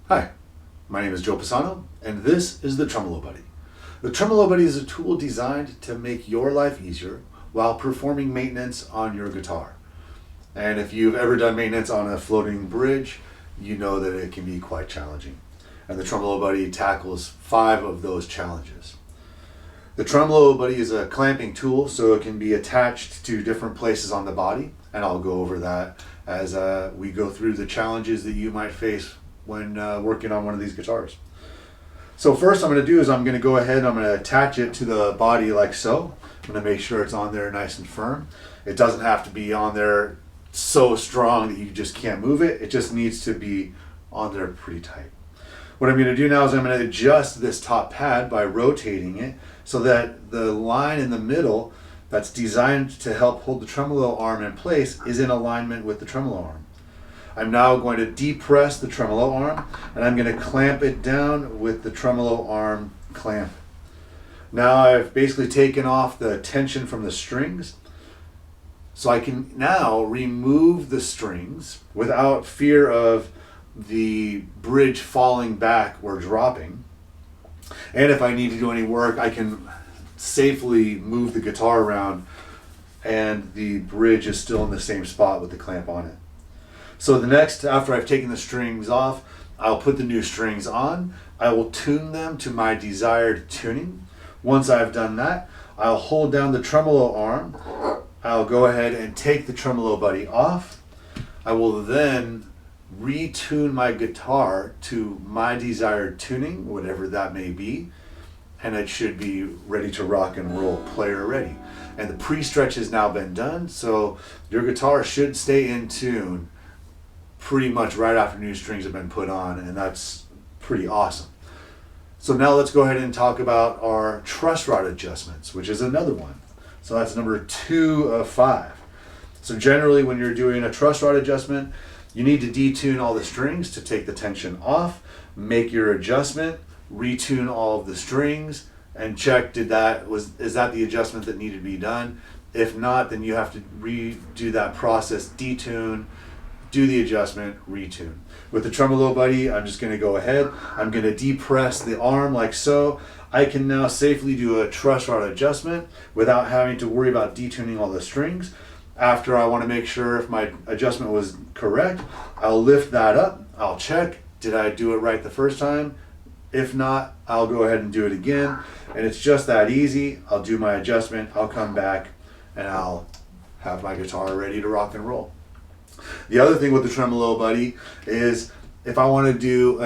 Hi, my name is Joe Pisano, and this is the Tremolo Buddy. The Tremolo Buddy is a tool designed to make your life easier while performing maintenance on your guitar. And if you've ever done maintenance on a floating bridge, you know that it can be quite challenging. And the Tremolo Buddy tackles 5 of those challenges. The Tremolo Buddy is a clamping tool, so it can be attached to different places on the body, and I'll go over that as we go through the challenges that you might face when working on one of these guitars. So first I'm going to do is I'm going to go ahead and I'm going to attach it to the body like so. I'm going to make sure it's on there nice and firm. It doesn't have to be on there so strong that you just can't move it. It just needs to be on there pretty tight. What I'm going to do now is I'm going to adjust this top pad by rotating it so that the line in the middle that's designed to help hold the tremolo arm in place is in alignment with the tremolo arm. I'm now going to depress the tremolo arm and I'm going to clamp it down with the tremolo arm clamp. Now I've basically taken off the tension from the strings, so I can now remove the strings without fear of the bridge falling back or dropping. And if I need to do any work, I can safely move the guitar around and the bridge is still in the same spot with the clamp on it. So the next, after I've taken the strings off, I'll put the new strings on. I will tune them to my desired tuning. Once I've done that, I'll hold down the tremolo arm. I'll go ahead and take the Tremolo Buddy off. I will then retune my guitar to my desired tuning, whatever that may be, and it should be ready to rock and roll, player ready. And the pre-stretch has now been done, so your guitar should stay in tune pretty much right after new strings have been put on, and that's pretty awesome. So now let's go ahead and talk about our truss rod adjustments, which is another one. So that's number 2 of 5. So generally when you're doing a truss rod adjustment, you need to detune all the strings to take the tension off, make your adjustment, retune all of the strings, and check is that the adjustment that needed to be done. If not, then you have to redo that process, detune, do the adjustment, retune. With the Tremolo Buddy, I'm just going to go ahead. I'm going to depress the arm like so. I can now safely do a truss rod adjustment without having to worry about detuning all the strings. After I want to make sure if my adjustment was correct, I'll lift that up. I'll check, did I do it right the first time? If not, I'll go ahead and do it again. And it's just that easy. I'll do my adjustment, I'll come back, and I'll have my guitar ready to rock and roll. The other thing with the Tremolo Buddy is if I want to do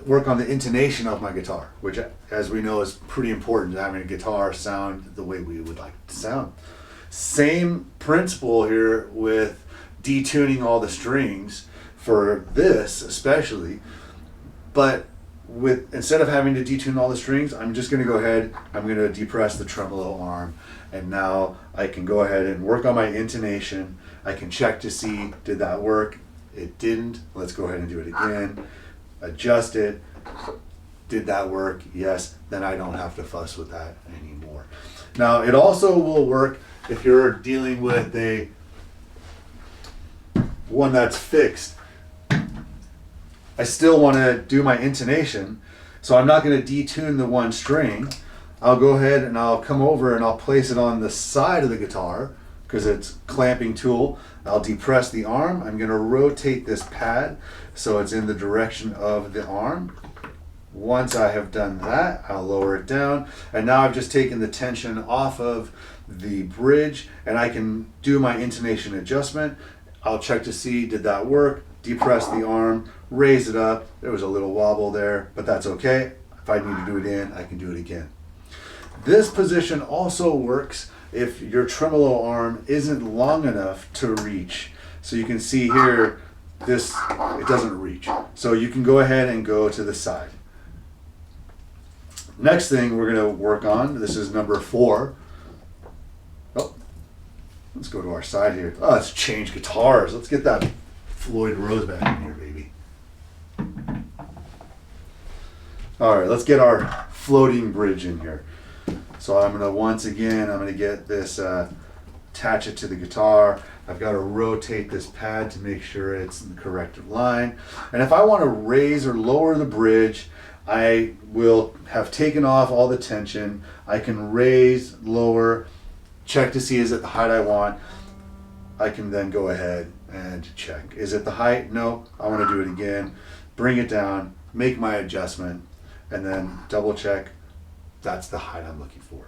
work on the intonation of my guitar, which as we know is pretty important to having a guitar sound the way we would like it to sound. Same principle here with detuning all the strings for this especially, but instead of having to detune all the strings, I'm just going to go ahead, I'm going to depress the tremolo arm, and now I can go ahead and work on my intonation. I can check to see, did that work? It didn't. Let's go ahead and do it again. Adjust it. Did that work? Yes. Then I don't have to fuss with that anymore. Now, it also will work if you're dealing with one that's fixed. I still want to do my intonation, so I'm not going to detune the one string. I'll go ahead and I'll come over and I'll place it on the side of the guitar because it's clamping tool. I'll depress the arm. I'm going to rotate this pad so it's in the direction of the arm. Once I have done that, I'll lower it down, and now I've just taken the tension off of the bridge and I can do my intonation adjustment. I'll check to see, did that work? Depress the arm, raise it up. There was a little wobble there, but that's okay. If I need to do it in, I can do it again. This position also works if your tremolo arm isn't long enough to reach. So you can see here, it doesn't reach. So you can go ahead and go to the side. Next thing we're going to work on, this is number 4. Oh, let's go to our side here. Oh, let's change guitars. Let's get that Floyd Rose back in here, baby. All right, let's get our floating bridge in here. So I'm going to, once again, I'm going to get this attach it to the guitar. I've got to rotate this pad to make sure it's in the correct line. And if I want to raise or lower the bridge, I will have taken off all the tension. I can raise, lower, check to see is it the height I want. I can then go ahead and check. Is it the height? No, I want to do it again. Bring it down, make my adjustment, and then double check. That's the height I'm looking for.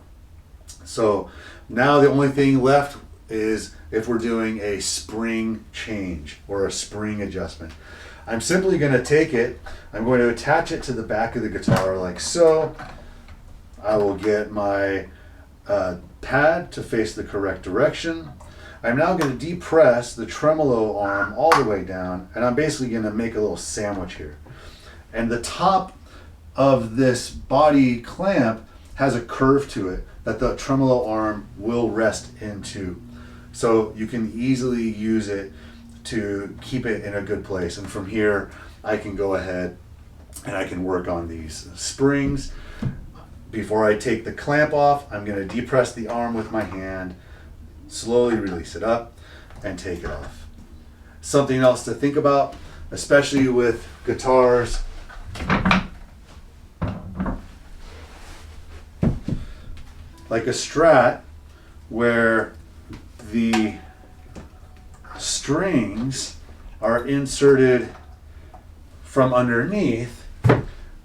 So now the only thing left is if we're doing a spring change or a spring adjustment. I'm simply going to take it, I'm going to attach it to the back of the guitar like so. I will get my pad to face the correct direction. I'm now going to depress the tremolo arm all the way down, and I'm basically going to make a little sandwich here. And the top of this body clamp has a curve to it that the tremolo arm will rest into. So you can easily use it to keep it in a good place. And from here, I can go ahead and I can work on these springs. Before I take the clamp off, I'm going to depress the arm with my hand, slowly release it up, and take it off. Something else to think about, especially with guitars, like a Strat, where the strings are inserted from underneath.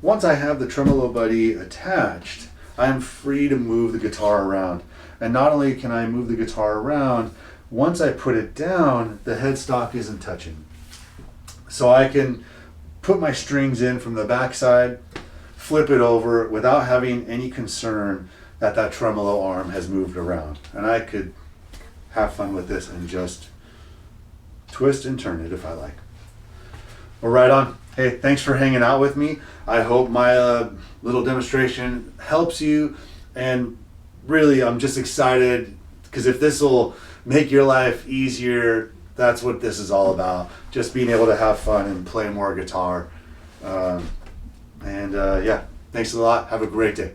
Once I have the Tremolo Buddy attached, I'm free to move the guitar around. And not only can I move the guitar around, once I put it down, the headstock isn't touching. So I can put my strings in from the backside, flip it over without having any concern that that tremolo arm has moved around. And I could have fun with this and just twist and turn it if I like. Well, right on. Hey, thanks for hanging out with me. I hope my little demonstration helps you. And really, I'm just excited because if this will make your life easier, that's what this is all about. Just being able to have fun and play more guitar. Yeah, thanks a lot. Have a great day.